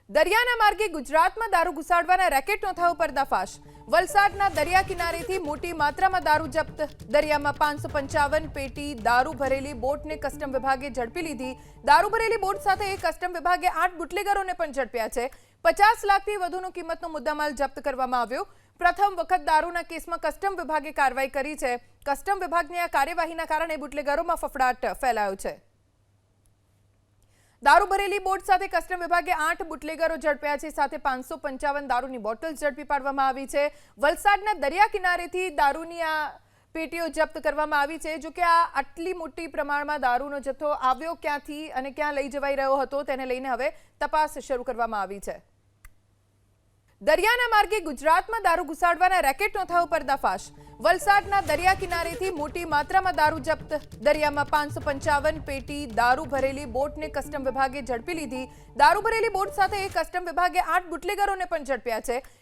દરિયાના માર્ગે ગુજરાતમાં દારૂ ઘુસાડવાના રેકેટનો થયો પર્દાફાશ. વલસાડના દરિયા કિનારેથી મોટી માત્રામાં દારૂ જપ્ત. દરિયામાં 555 પેટી દારૂ ભરેલી બોટને કસ્ટમ વિભાગે ઝડપી લીધી. દારૂ ભરેલી બોટ સાથે કસ્ટમ વિભાગે 8 બુટલેગરોને પણ ઝડપ્યા છે. 50 લાખથી વધુનો કિંમતનો મુદ્દામાલ જપ્ત કરવામાં આવ્યો. પ્રથમ વખત દારૂના કેસમાં કસ્ટમ વિભાગે કાર્યવાહી કરી છે. કસ્ટમ વિભાગની આ કાર્યવાહીના કારણે બુટલેગરોમાં ફફડાટ ફેલાયો છે. દારૂ ભરેલી બોટ સાથે કસ્ટમ વિભાગે 8 બુટલેગરો ઝડપ્યા છે. સાથે 555 દારૂની બોટલ ઝડપી પાડવામાં આવી છે. વલસાડના દરિયા કિનારેથી દારૂની આ પેટીઓ જપ્ત કરવામાં આવી છે. જો કે આ આટલી મોટી પ્રમાણમાં દારૂનો જથ્થો આવ્યો ક્યાંથી અને ક્યાં લઈ જવાઈ રહ્યો હતો તેને લઈને હવે તપાસ શરૂ કરવામાં આવી છે. દરિયાના માર્ગે ગુજરાતમાં દારૂ ઘુસાડવાના રેકેટનો થયો પર્દાફાશ. વલસાડના દરિયા કિનારેથી મોટી માત્રામાં દારૂ જપ્ત. દરિયામાં 555 પેટી દારૂ ભરેલી બોટને કસ્ટમ વિભાગે ઝડપી લીધી. દારૂ ભરેલી બોટ સાથે કસ્ટમ વિભાગે 8 બુટલેગરોને પણ ઝડપ્યા છે.